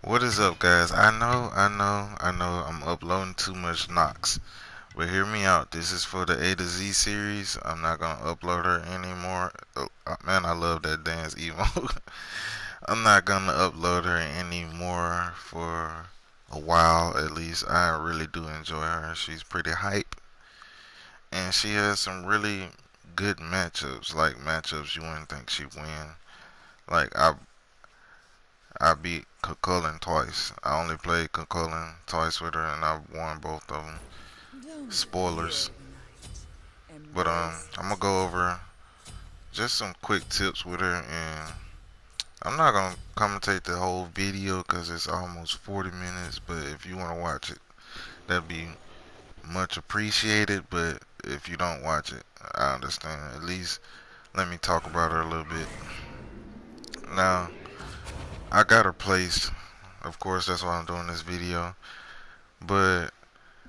What is up, guys? I know I'm uploading too much Knox. But hear me out. This is for the A to Z series. I'm not gonna upload her anymore. Man, I love that dance emote. I'm not gonna upload her anymore for a while at least. I really do enjoy her. She's pretty hype. And she has some really good matchups. Like matchups you wouldn't think she'd win. Like I beat Chulainn twice. I only played Chulainn twice with her, and I won both of them. Spoilers, but I'm gonna go over just some quick tips with her, and I'm not gonna commentate the whole video because it's almost 40 minutes. But if you wanna watch it, that'd be much appreciated. But if you don't watch it, I understand. At least let me talk about her a little bit. Now, I got her placed. Of course, that's why I'm doing this video. But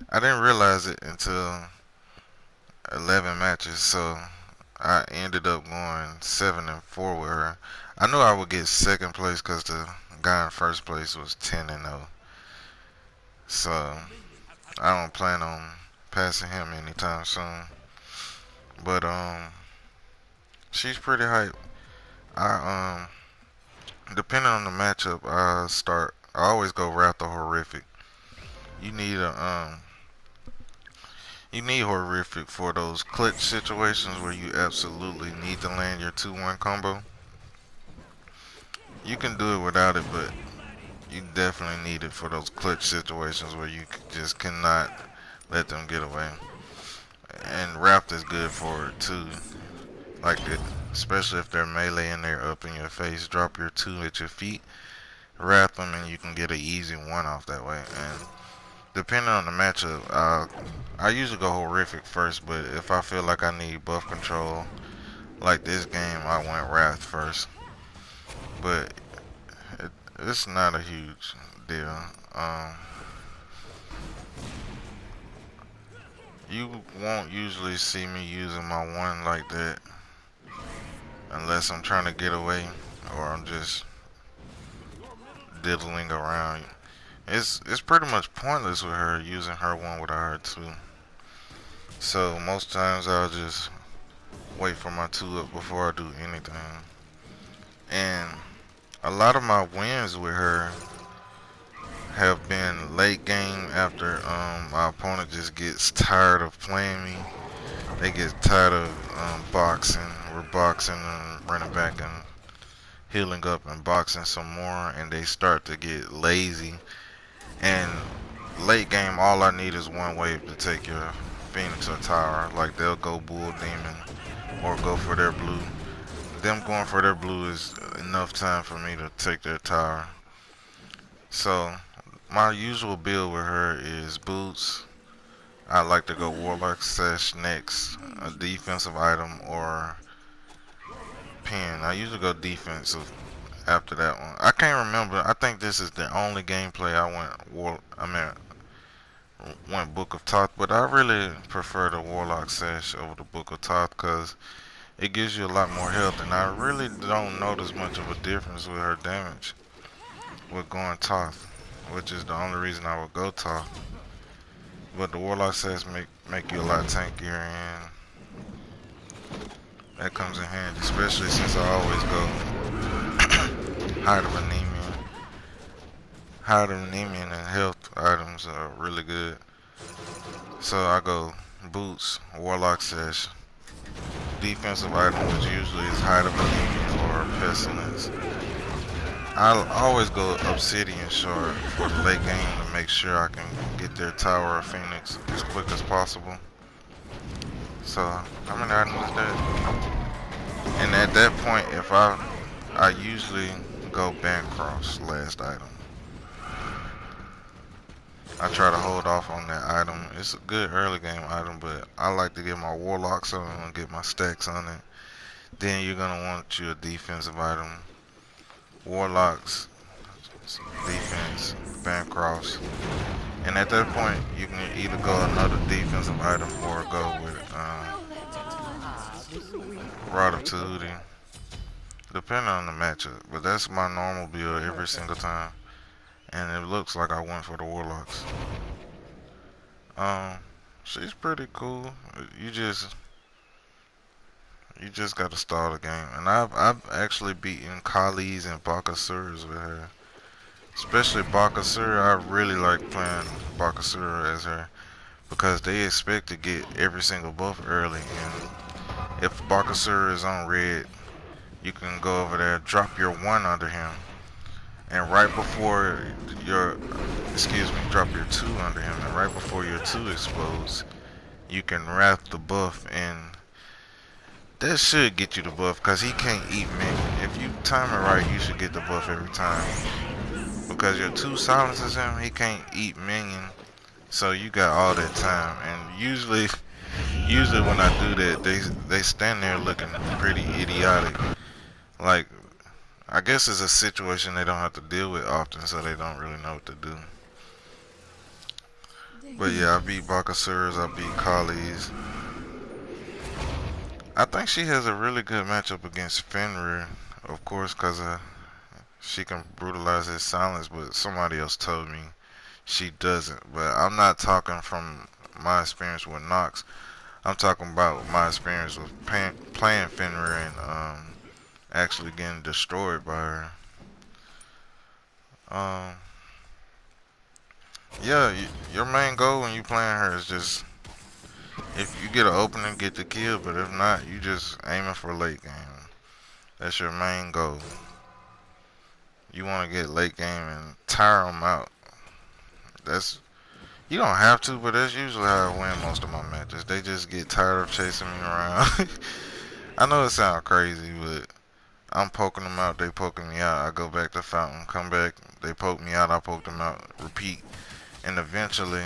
I didn't realize it until 11 matches, so I ended up going 7-4 with her. I knew I would get second place because the guy in first place was 10-0. So I don't plan on passing him anytime soon. But she's pretty hype. I depending on the matchup, I always go Raptor Horrific. You need a you need Horrific for those clutch situations where you absolutely need to land your 2-1 combo. You can do it without it, but you definitely need it for those clutch situations where you just cannot let them get away. And Raft is good for it too. Like it, especially if they're melee and they're up in your face. Drop your 2 at your feet, wrap them, and you can get an easy 1 off that way. And depending on the matchup, I usually go Horrific first, but if I feel like I need buff control, like this game, I went Wrath first. But it's not a huge deal. Um, you won't usually see me using my 1 like that unless I'm trying to get away or I'm just diddling around. It's pretty much pointless with her using her 1 without her 2. So most times I'll just wait for my 2 up before I do anything. And a lot of my wins with her have been late game after my opponent just gets tired of playing me. They get tired of boxing. We're boxing and running back and healing up and boxing some more, and they start to get lazy. And late game, all I need is 1 wave to take your Phoenix or Tower. Like they'll go Bull Demon or go for their blue. Them going for their blue is enough time for me to take their Tower. So my usual build with her is boots. I like to go Warlock Sash next, a defensive item, or Pin. I usually go defensive after that one. I can't remember. I think this is the only gameplay I went Book of Thoth, but I really prefer the Warlock Sash over the Book of Thoth because it gives you a lot more health, and I really don't notice much of a difference with her damage with going Thoth, which is the only reason I would go Thoth. But the Warlock Sash make you a lot tankier, and that comes in handy, especially since I always go Height of Anemia. Height of Anemia and health items are really good. So I go boots, Warlock Sash, defensive item, which usually is Height of Anemia or Pestilence. I always go Obsidian Shard for the late game to make sure I can get their Tower of Phoenix as quick as possible. So how many items is that? And at that point, if I usually go Bancroft's last item. I try to hold off on that item. It's a good early game item, but I like to get my Warlocks on and get my stacks on it. Then you're gonna want you a defensive item. Warlocks, defense, Bancrofts. And at that point, you can either go another defensive item or go with Rod of Tahuti, depending on the matchup. But that's my normal build every single time. and it looks like I went for the warlocks. Um, she's pretty cool. You just you just gotta stall the game, and I've actually beaten Kali's and Bakasuras with her. Especially Bakasura, I really like playing Bakasura as her because they expect to get every single buff early, and if Bakasura is on red, you can go over there, drop your 1 under him, and right before your, excuse me, drop your 2 under him, and right before your 2 explodes, you can wrap the buff, and that should get you the buff because he can't eat minion. If you time it right, you should get the buff every time. Because your 2 silences him, he can't eat minion, so you got all that time. And usually when I do that, they stand there looking pretty idiotic. Like, I guess it's a situation they don't have to deal with often, so they don't really know what to do. But yeah, I beat Bakasuras, I beat Kali's. I think she has a really good matchup against Fenrir, of course, because she can brutalize his silence, but somebody else told me she doesn't. But I'm not talking from my experience with Nox. I'm talking about my experience with playing Fenrir and actually getting destroyed by her. Um, yeah, your main goal when you playing her is just if you get an opening, get the kill. But if not, you just aiming for late game. That's your main goal. You want to get late game and tire them out. That's You don't have to, but that's usually how I win most of my matches. They just get tired of chasing me around. I know it sounds crazy, but I'm poking them out, they poking me out. I go back to fountain, come back, they poke me out, I poke them out, repeat. And eventually,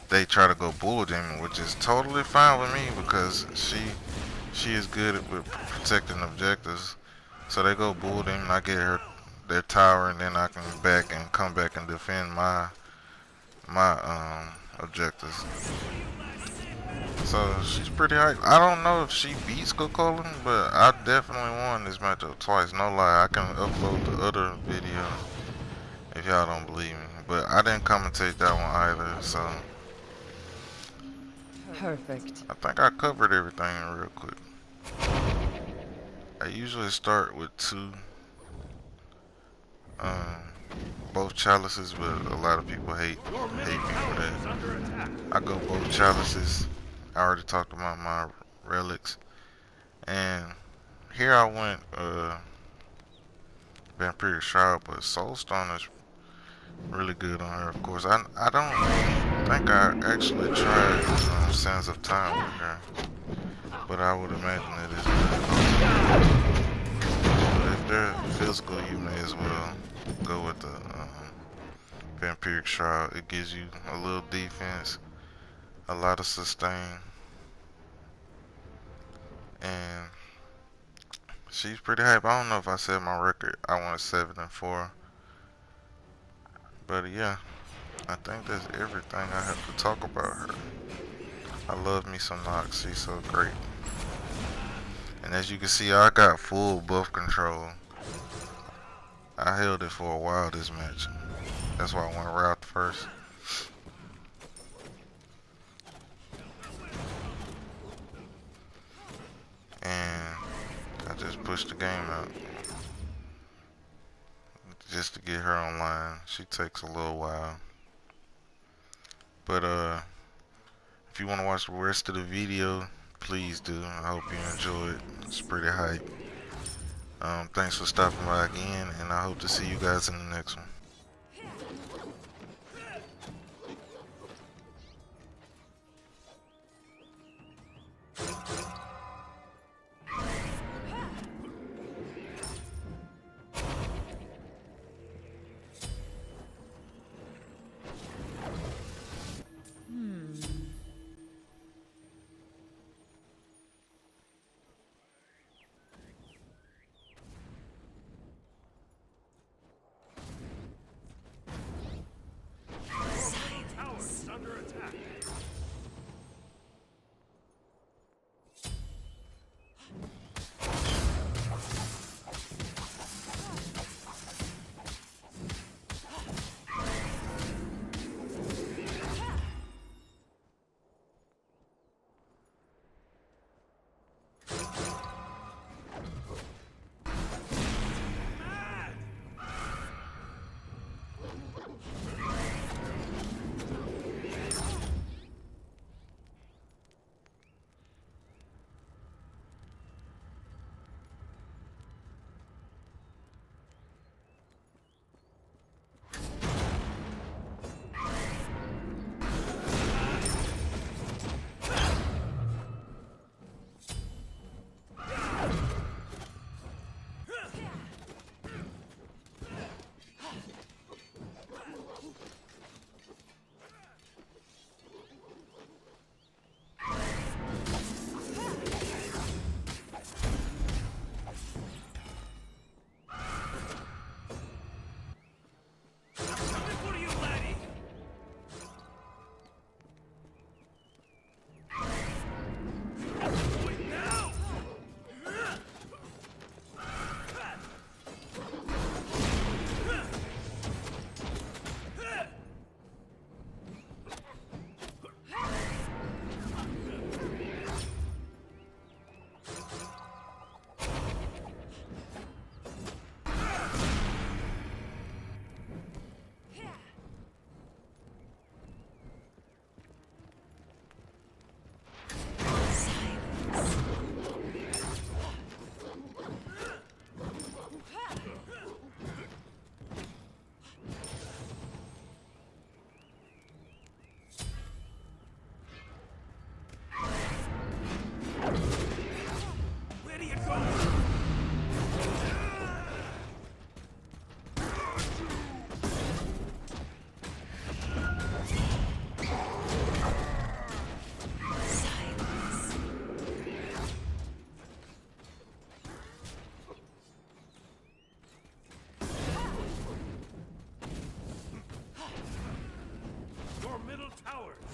they try to go bull demon, which is totally fine with me because she is good at with protecting objectives. So they go bull demon, I get her their tower, and then I can back and come back and defend my objectives. So she's pretty hype. I don't know if she beats Kokolin, but I definitely won this matchup twice. No lie, I can upload the other video if y'all don't believe me. But I didn't commentate that one either, so Perfect. I think I covered everything real quick. I usually start with um, both chalices, but a lot of people hate me for that. I go both chalices. I already talked about my relics, and here I went Vampiric Shroud, but Soulstone is really good on her. Of course, I don't think I actually tried Sands of Time with her, but I would imagine it is good. But if they're physical, you may as well go with the Vampiric Shroud. It gives you a little defense, a lot of sustain, and she's pretty hype. I don't know if I said my record. I went 7-4, but yeah, I think that's everything I have to talk about her. I love me some Nox. She's so great. And as you can see, I got full buff control. I held it for a while this match. That's why I went route first. And I just pushed the game out just to get her online. She takes a little while. But if you want to watch the rest of the video, please do. I hope you enjoy it. It's pretty hype. Thanks for stopping by again, and I hope to see you guys in the next one.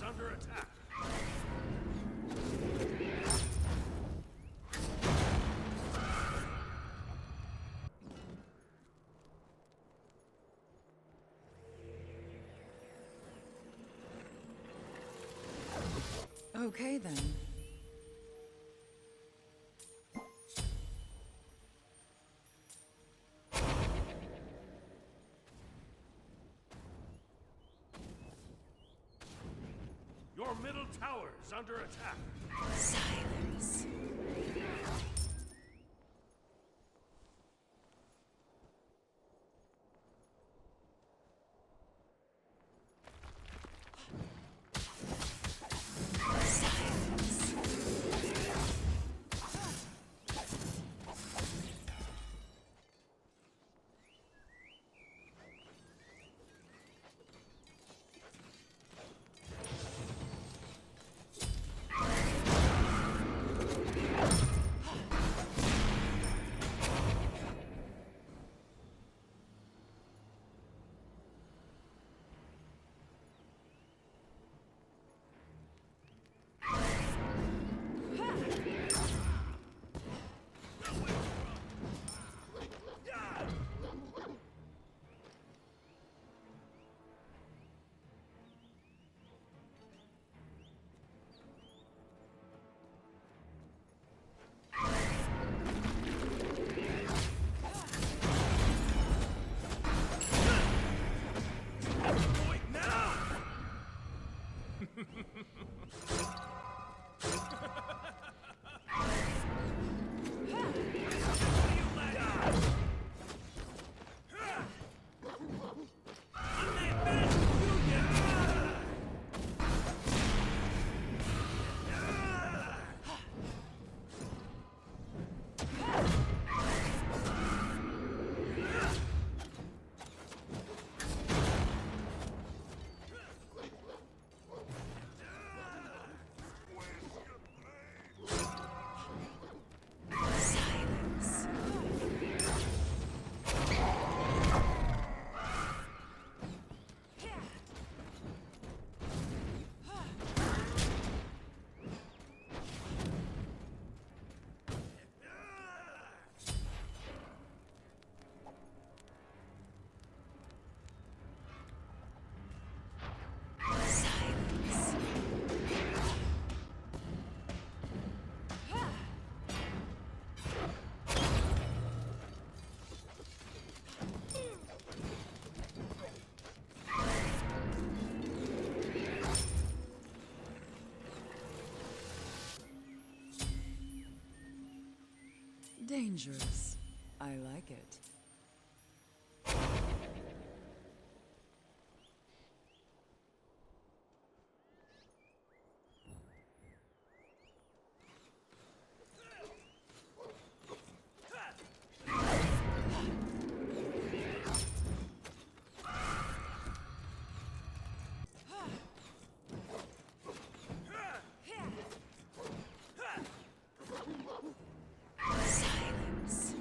under attack. Okay, then. Your middle tower is under attack. Silence. Dangerous. I like it. Silence.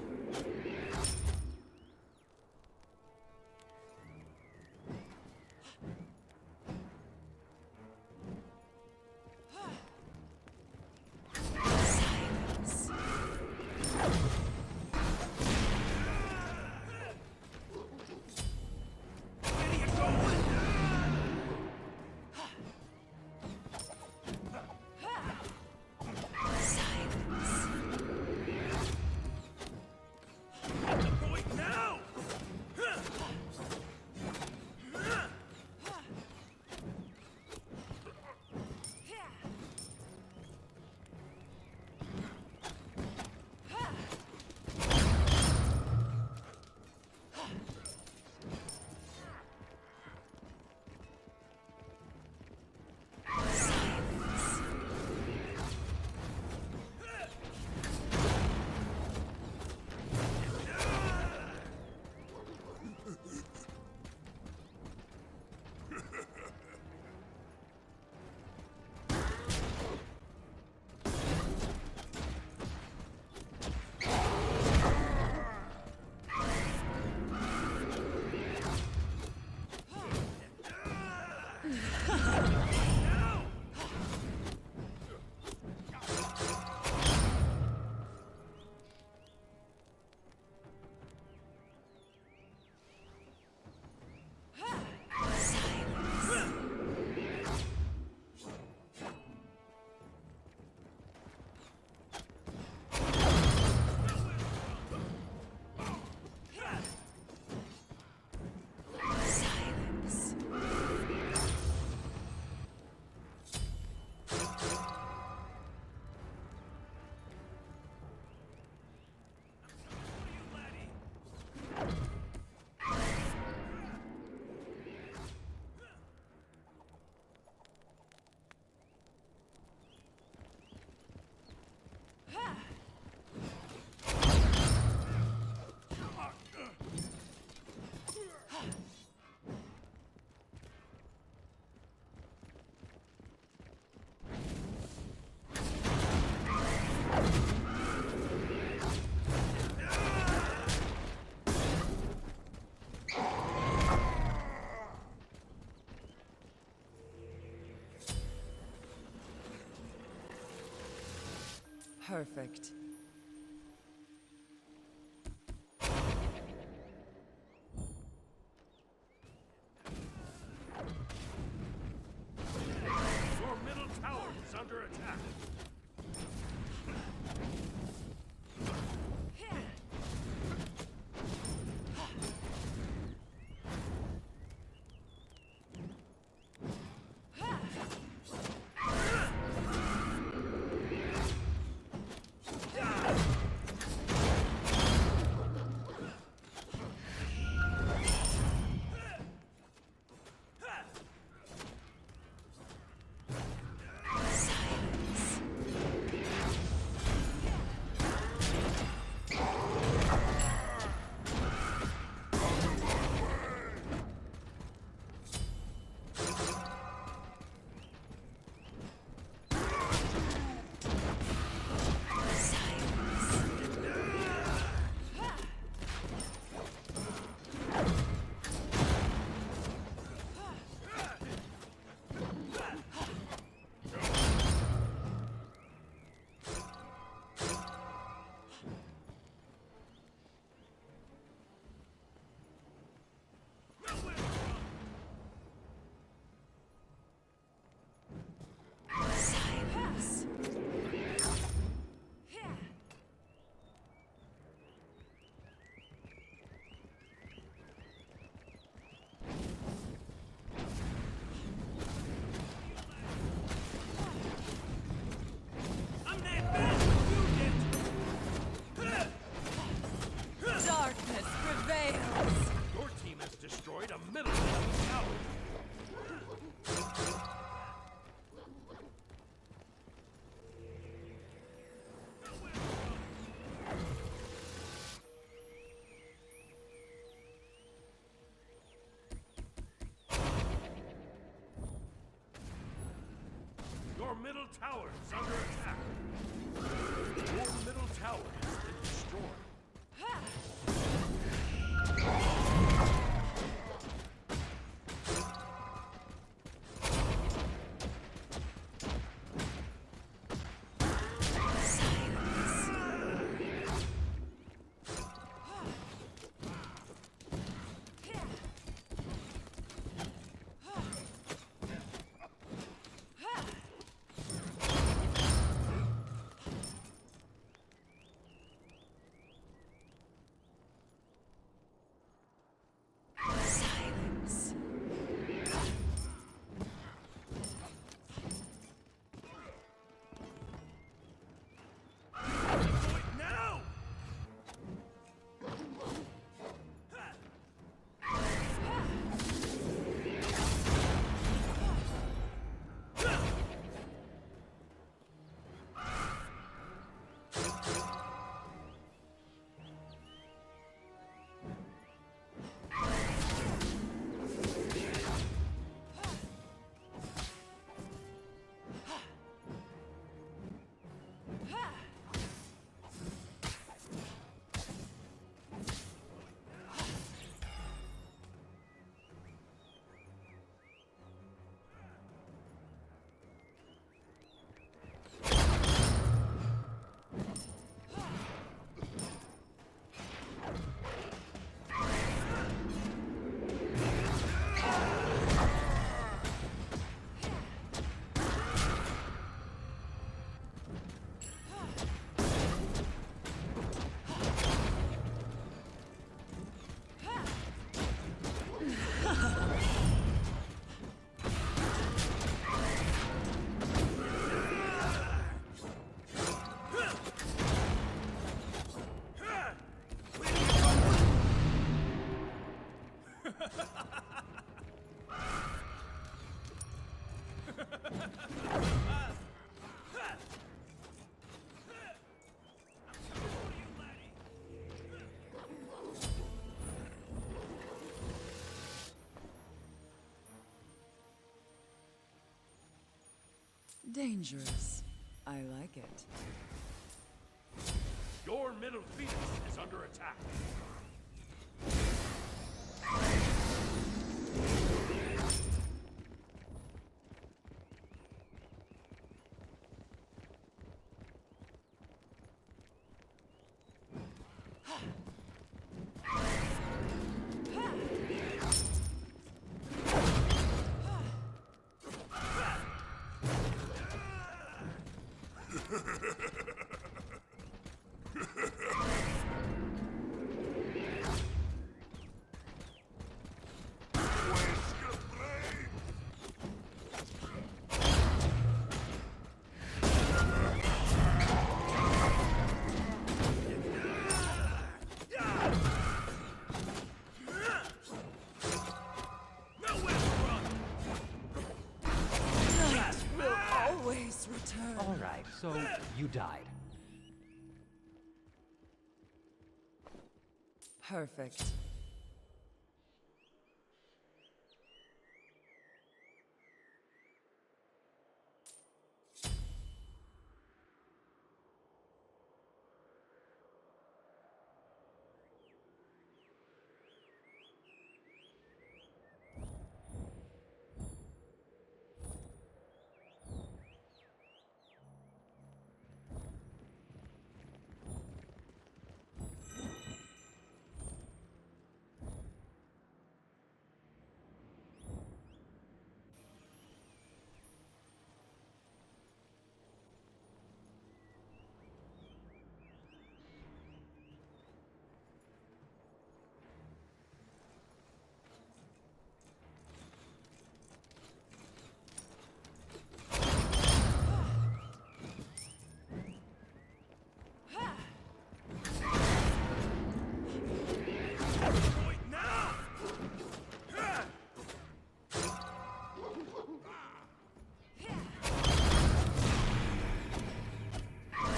Perfect. Your middle tower is under attack. Darkness prevails. Your team has destroyed a middle tower. Your middle tower is under attack. Your middle tower has been destroyed. Silence. Now! Dangerous. I like it. Your middle phoenix is under attack. died, so you died. Perfect.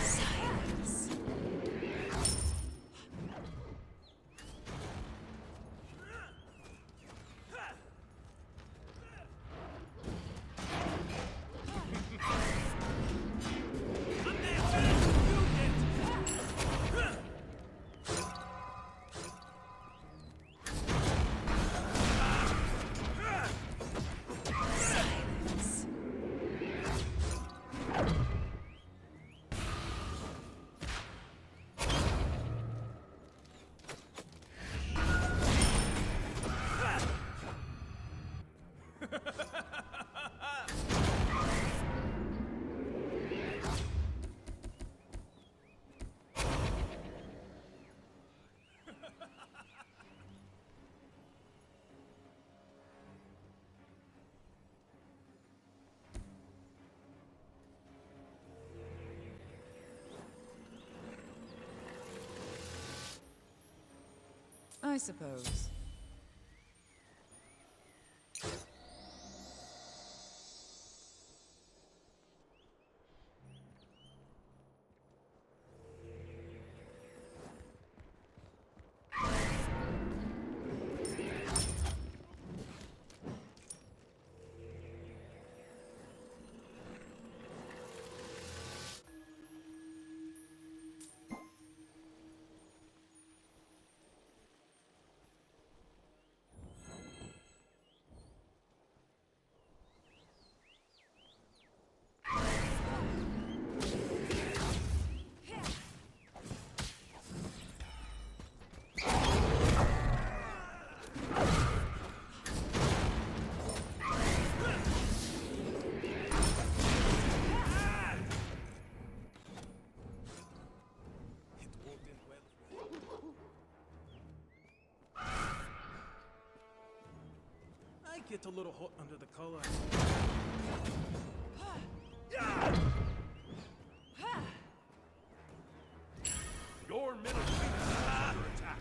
Silence. Silence. I suppose. It won't end well. I get a little hot under the collar. Your middle finger is under attack.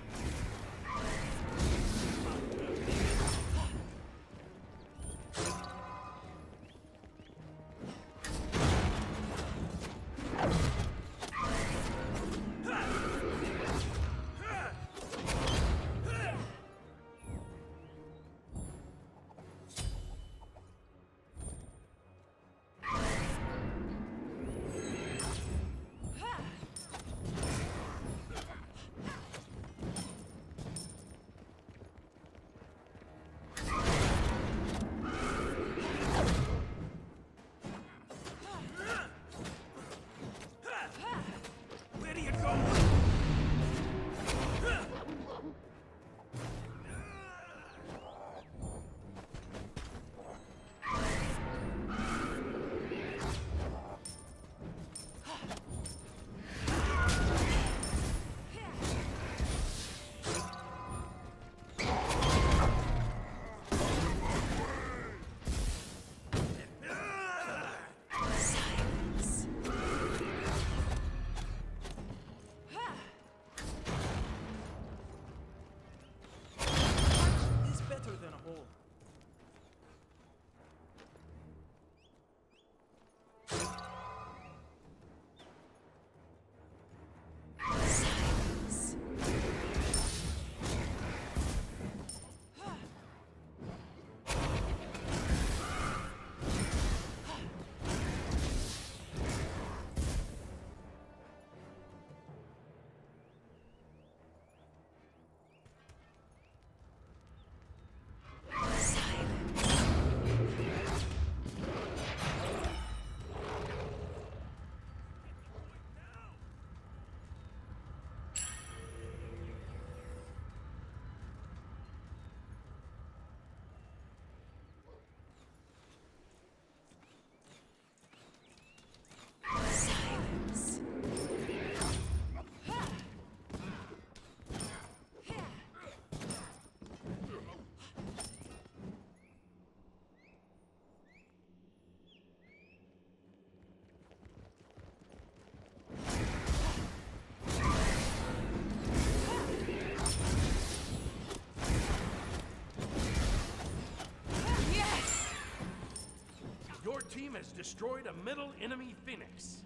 has destroyed a middle enemy Phoenix.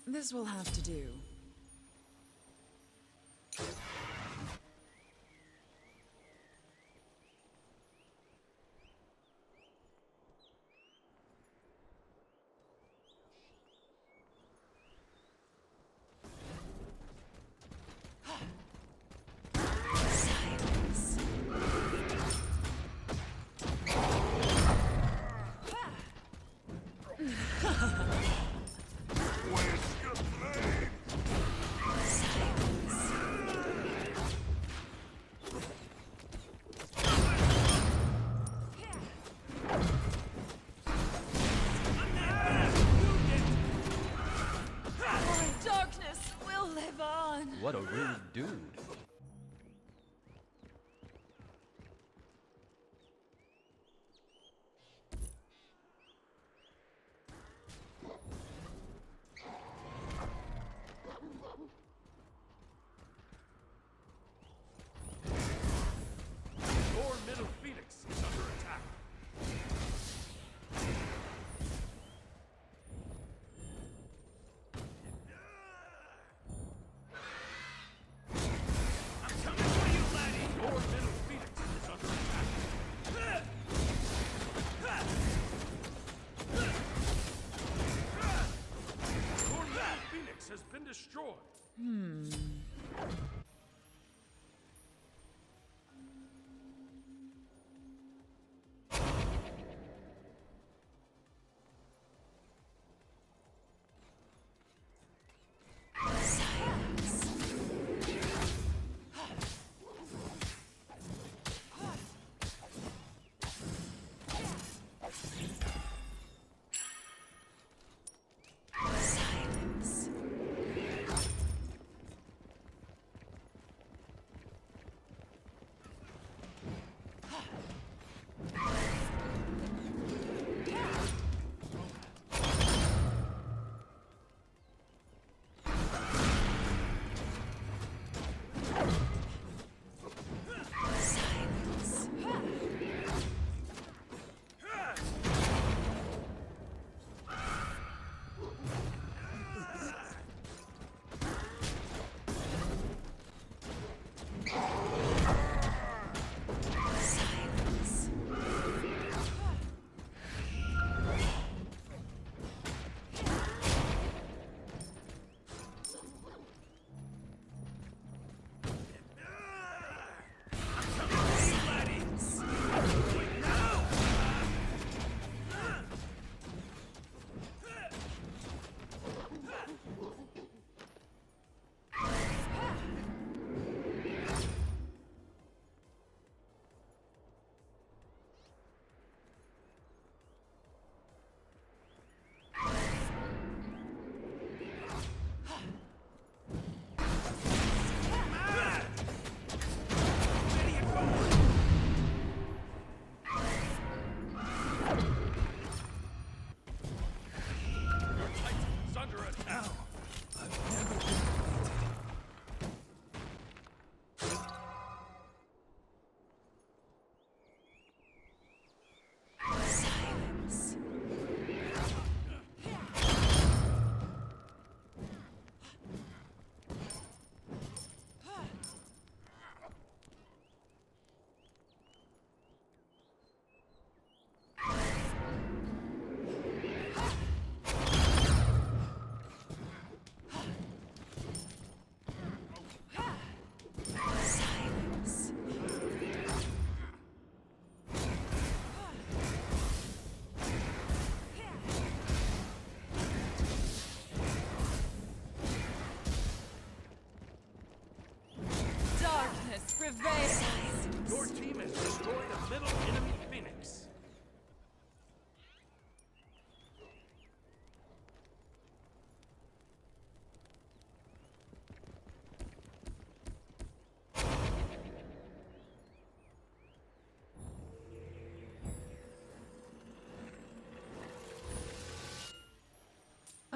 This will have to do. Silence. My darkness will live on. What a rude dude. Your middle Phoenix is under attack. I'm coming for you, laddie! Your middle Phoenix is under attack. Your middle Phoenix has been destroyed. Silence. Silence.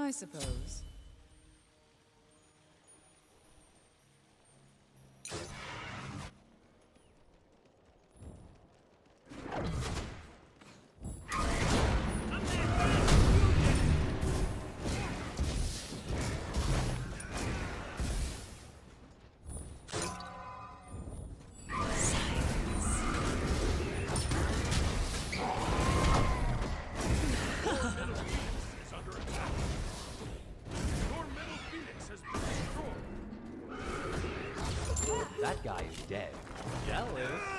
I suppose. Is under attack. Your middle phoenix has been destroyed. That guy is dead. Jealous.